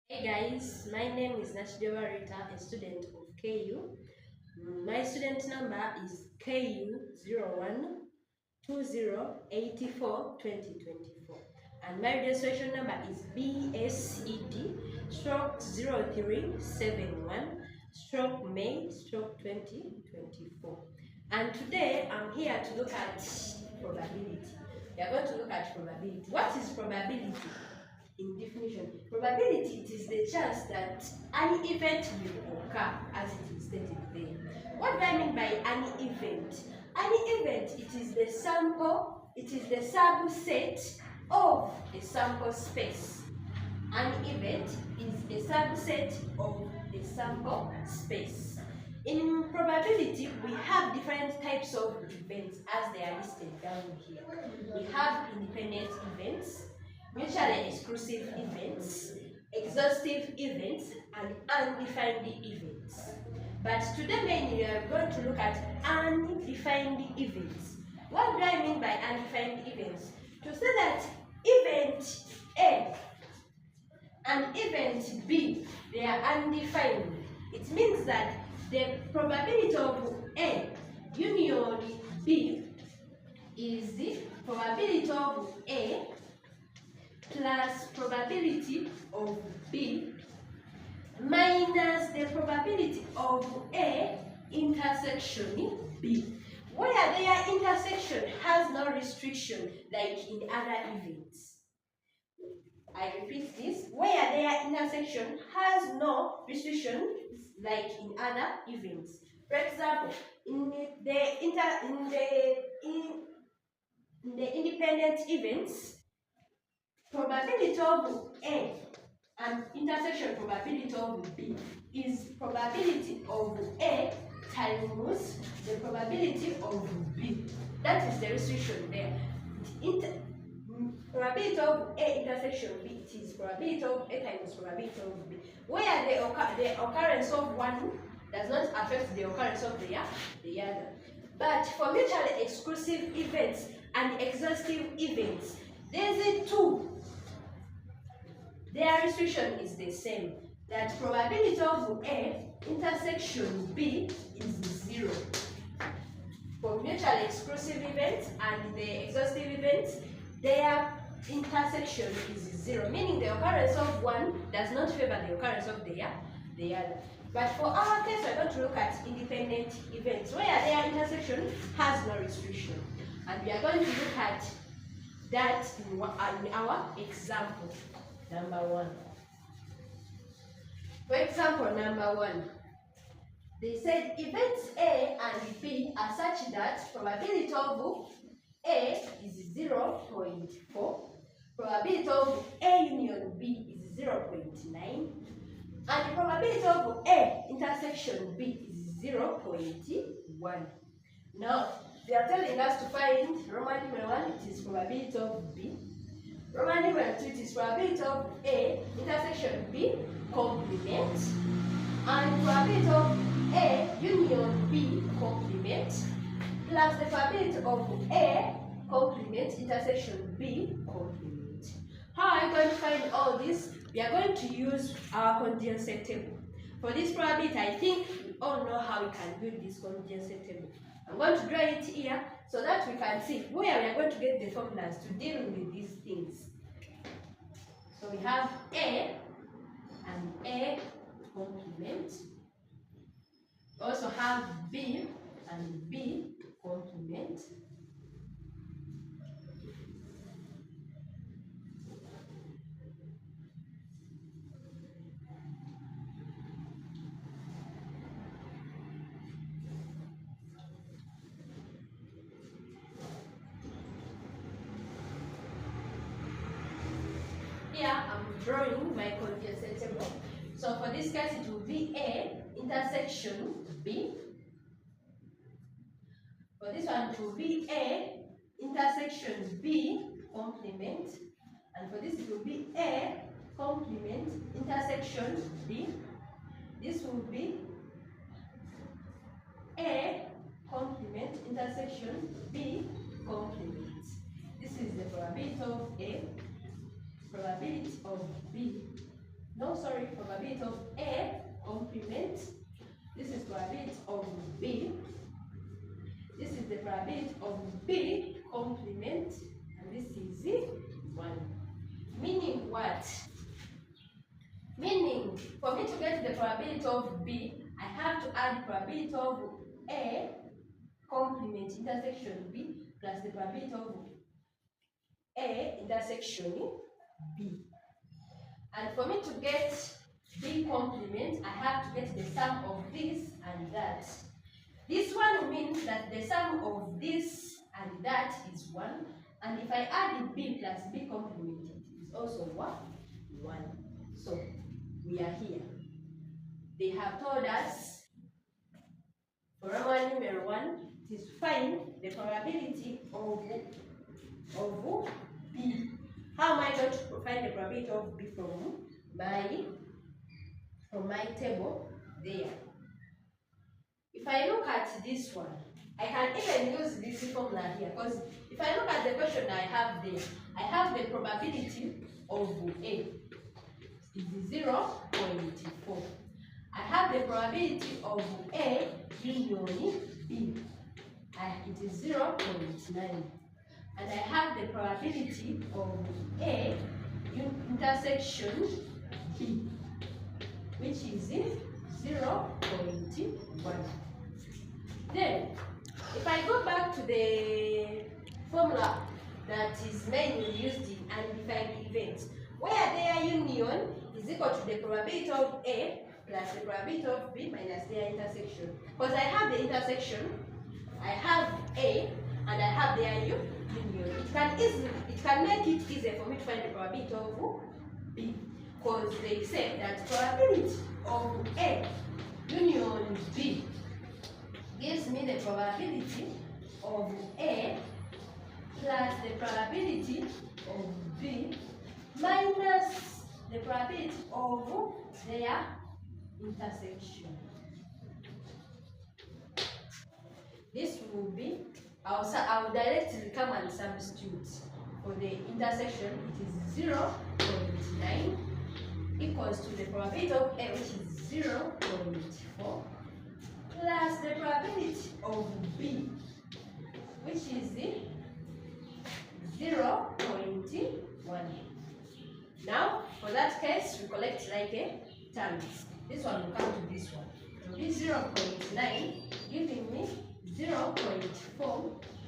Hey guys, my name is Nashideva Rita, a student of KU. My student number is KU0120842024 and my registration number is BSED stroke 0371 stroke May stroke 2024. And today I'm here to look at probability. We are going to look at probability. What is probability? In definition, probability it is the chance that an event will occur as it is stated there. What do I mean by an event? An event, it is the sample, it is the subset of a sample space. An event is a subset of the sample space. In probability, we have different types of events as they are listed down here. We have independent events, mutually exclusive events, exhaustive events, and undefined events. But today mainly we are going to look at undefined events. What do I mean by undefined events? To say that event A and event B, they are undefined. It means that the probability of A union B is the probability of A plus probability of B minus the probability of A intersection B, where their intersection has no restriction like in other events. I repeat this, where their intersection has no restriction like in other events. For example, in the independent events, probability of A and intersection probability of B is probability of A times the probability of B. That is the restriction there. Probability of A intersection B, it is probability of A times probability of B, where the occurrence of one does not affect the occurrence of the other. But for mutually exclusive events and exhaustive events, these two, their restriction is the same. That probability of A intersection B is 0. For mutually exclusive events and the exhaustive events, their intersection is 0, meaning the occurrence of one does not favor the occurrence of the other. But for our case, we're going to look at independent events where their intersection has no restriction. And we are going to look at that in our example number 1. For example number 1, they said events A and B are such that probability of A is 0.4, probability of A union B is 0.9, and the probability of A intersection B is 0.1. Now, they are telling us to find Roman numeral 1, it is probability of B. Roman numeral 2, it is probability of A intersection B complement, and probability of A union B complement plus the probability of A complement intersection B complement. How are you going to find all this? We are going to use our condensate table. For this probability, I think we all know how we can build this condensate table. I'm going to draw it here so that we can see where we are going to get the formulas to deal with these things. So we have A and A complement. We also have B and B complement. Here I'm drawing my condensate table. So for this case it will be A intersection B. For this one it will be A intersection B complement. And for this it will be A complement intersection B. This will be A complement intersection B complement. This is the probability of A, probability of B. No, sorry, probability of A complement. This is probability of B. This is the probability of B complement, and this is 1. Meaning what? Meaning, for me to get the probability of B, I have to add probability of A complement intersection B plus the probability of A intersection B. And for me to get B complement, I have to get the sum of this and that. This one means that the sum of this and that is 1. And if I add B plus B complement, it is also what? 1. So we are here. They have told us for Roman numeral 1, it is find the probability of B. How am I going to find the probability of B from my table there? If I look at this one, I can even use this formula here, because if I look at the question I have there, I have the probability of A is 0.4. I have the probability of A union B, it is 0.9. And I have the probability of A intersection B, which is 0.1. Then, if I go back to the formula that is mainly used in undefined events, where their union is equal to the probability of A plus the probability of B minus their intersection. Because I have the intersection, I have A, and I have their union. It can make it easier for me to find the probability of B. Because they say that probability of A union B gives me the probability of A plus the probability of B minus the probability of their intersection. This will be, I'll directly come and substitute. For the intersection, it is 0.9 equals to the probability of A, which is 0.4, plus the probability of B, which is 0.1. Now, for that case, we collect like a terms. This one will come to this one. It will be 0.9, giving me 0.4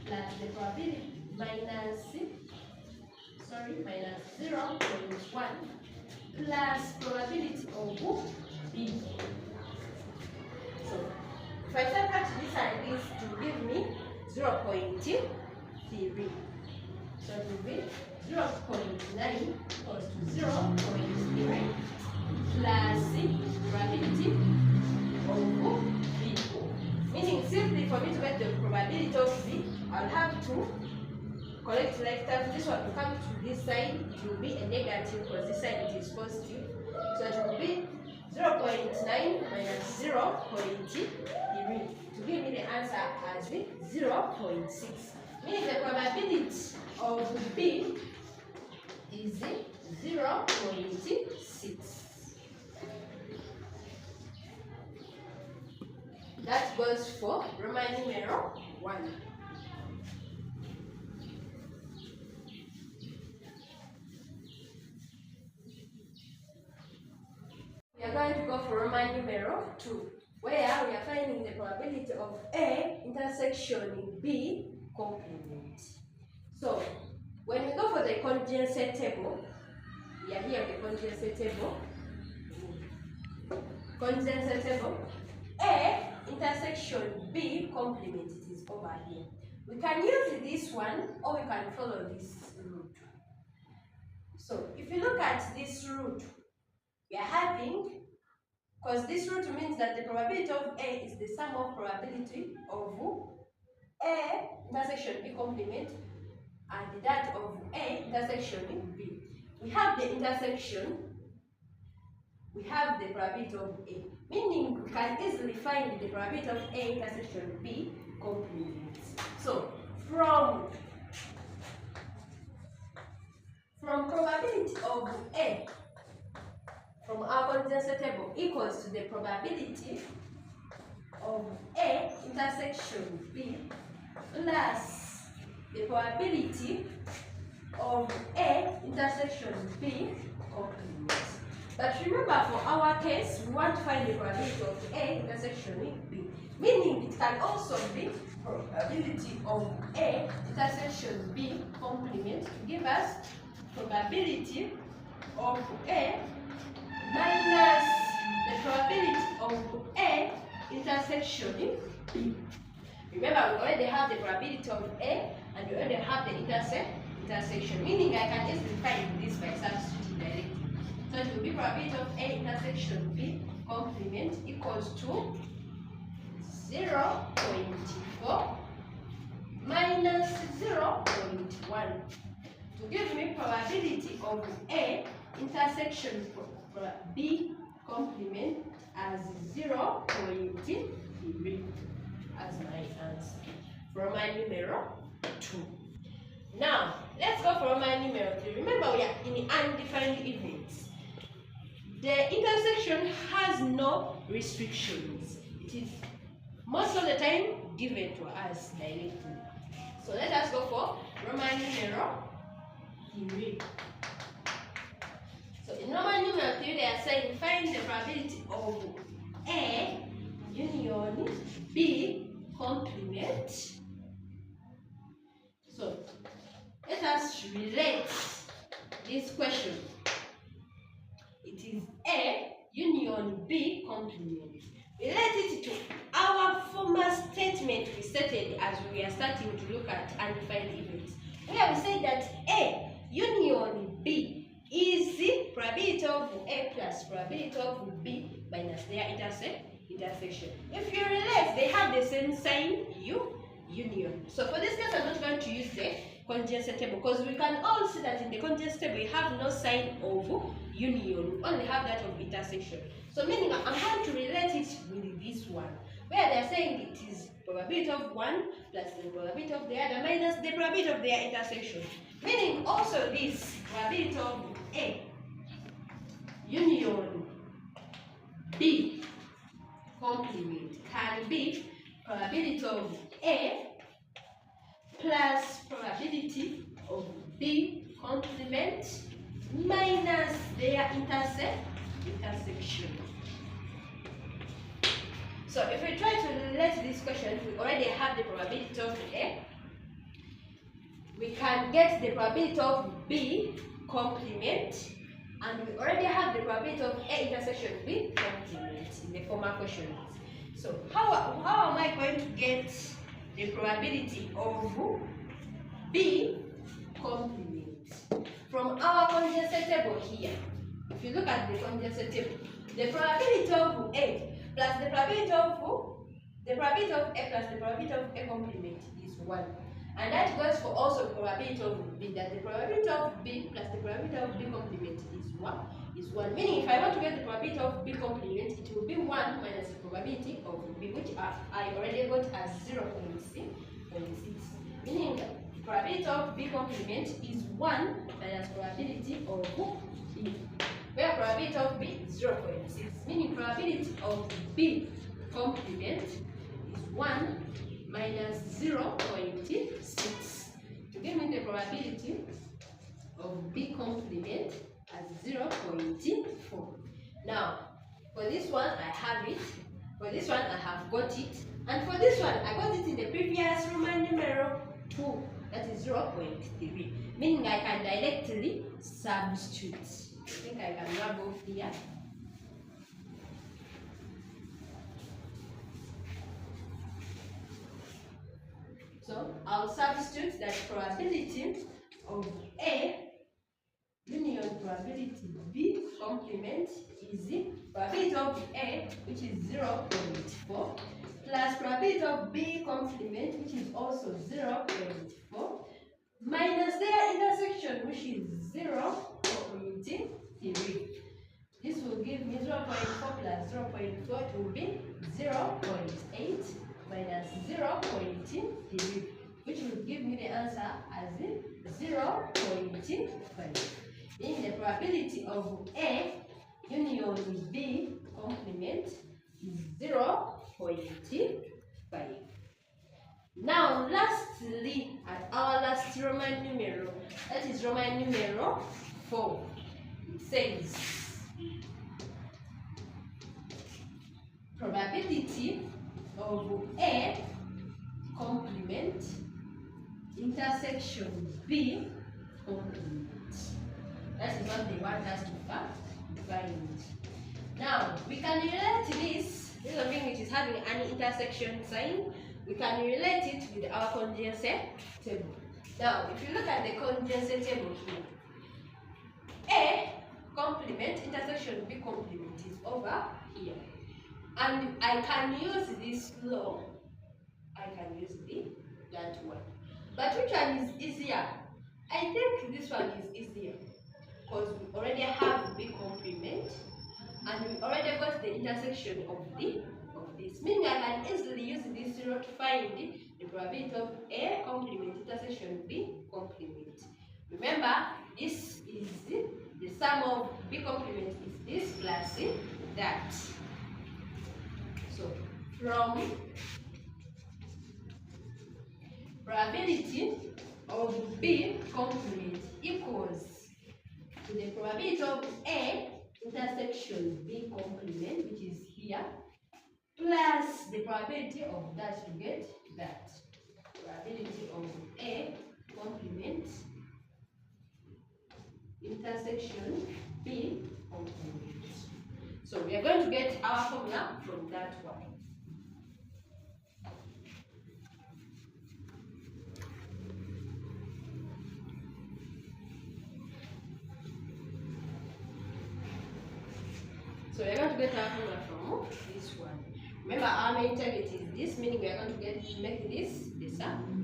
plus the probability minus 0.1 plus probability of B. So, if I subtract this and this, it will give me 0.3. So it will be 0.9 equals to 0.3 plus probability of B. Meaning simply for me to get the probability of B, I'll have to collect like terms. This one will come to this side, it will be a negative because this side it is positive. So it will be 0.9 minus 0.3 to give me the answer as 0.6. Meaning the probability of B is 0.6. That goes for Roman numeral 1. We are going to go for Roman numeral 2, where we are finding the probability of A intersection B complement. So, when we go for the condensate table, we are here with the condensate table. Condensate table, A intersection B complement, it is over here. We can use this one or we can follow this route. So, if you look at this route, we are having, because this route means that the probability of A is the sum of probability of A intersection B complement and that of A intersection B. We have the intersection, we have the probability of A, meaning we can easily find the probability of A intersection B complement. So from probability of A from our contingency table equals to the probability of A intersection B plus the probability of A intersection B complement. But remember, for our case, we want to find the probability of A intersection B, meaning it can also be probability of A intersection B complement to give us probability of A minus the probability of A intersection B. Remember, we already have the probability of A and we already have the intersection, meaning I can easily find this by substituting directly. So it will be probability of A intersection B complement equals to 0.4 minus 0.1 to give me probability of A intersection B complement as 0.3 as my answer for my numero 2. Now let's go for my numero 3. Remember, we are in undefined events. The intersection has no restrictions. It is most of the time given to us directly. So let us go for Roman numeral 3. So in Roman numeral 3, they are saying find the probability of A union B complement. So let us relate this question. It is A union B complement. Relate it to our former statement we stated as we are starting to look at undefined events, where we say that A union B is the probability of A plus probability of B minus their intersection. If you relate, they have the same sign, union. So for this case, I'm not going to use the contingency table because we can all see that in the contingency table we have no sign of union, we only have that of intersection. So meaning I'm going to relate it with this one, where they're saying it is probability of one plus the probability of the other minus the probability of their intersection. Meaning also this probability of A union B complement can be probability of A plus probability of B complement minus their intersection. So if we try to relate this question, we already have the probability of A. We can get the probability of B complement, and we already have the probability of A intersection B complement in the former questions. So how am I going to get the probability of B complement? From our contingency table here, if you look at the contingency table, the probability of A plus the probability of A plus the probability of A complement is 1. And that goes for also probability of B, that the probability of B plus the probability of B complement is 1. Meaning if I want to get the probability of B complement, it will be 1 minus the probability of B, which I already got as 0.6. Meaning that the probability of B complement is 1 minus probability of B, where probability of B is 0.6. Meaning probability of B complement is 1 minus 0.6 to give me the probability of B complement as 0.4. Now, for this one I have it, for this one I have got it, and for this one I got it in the previous Roman numeral 2, that is 0.3, meaning I can directly substitute. I think I can rub off here. So I'll substitute that probability of A union probability B complement is the probability of A, which is 0.4, plus probability of B complement, which is also 0.4, minus their intersection, which is 0.3. This will give me 0.4 plus 0.4, it will be 0.8 minus 0.3, which will give me the answer as 0.5. In the probability of A union B complement is 0.5. Now, lastly, at our last Roman numeral, that is Roman numeral 4, it says probability of A complement intersection B complement. That is what they want us to find. Now, we can relate this something which is having an intersection sign. We can relate it with our conjugate table. Now, if you look at the conjugate table here, A complement intersection B complement is over here. And I can use this law. I can use that one. But which one is easier? I think this one is easier because we already have B complement and we already got the intersection of this. Meaning I can easily use this law to find the probability of A complement intersection B complement. Remember, this is the sum of B complement is this plus that. So from probability of B complement equals to the probability of A intersection B complement, which is here, plus the probability of that to get that. Probability of A complement intersection B complement. So we are going to get our formula from that one. So we are going to get our formula from this one. Remember, our main target is this, meaning we are going to make this the sum.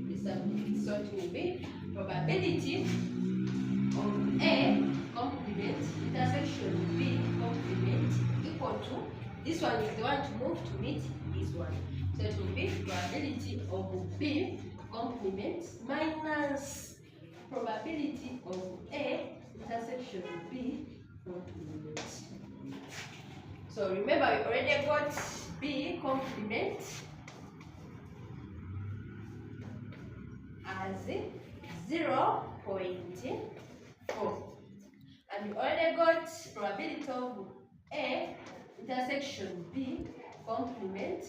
So it will be probability of A complement intersection B complement equal to, this one is the one to move to meet this one. So it will be probability of B complement minus probability of A intersection B complement. So remember, we already got B complement as 0.4. And we already got probability of A intersection B complement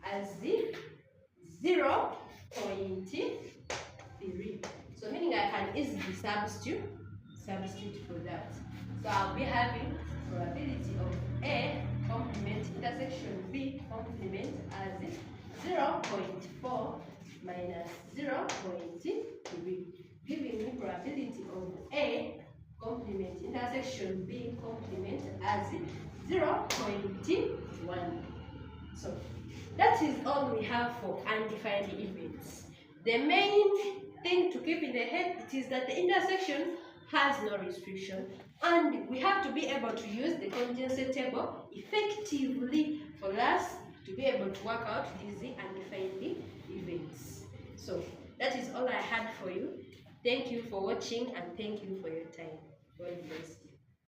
as 0.3. So meaning I can easily substitute for that. So I'll be having probability of A complement intersection B complement as 0.4 minus 0.3, giving me probability of A complement intersection B complement as 0.1. So that is all we have for undefined events. The main thing to keep in the head is that the intersection has no restriction, and we have to be able to use the conjugate table effectively for us to be able to work out these undefined events. So that is all I had for you. Thank you for watching and thank you for your time. God bless.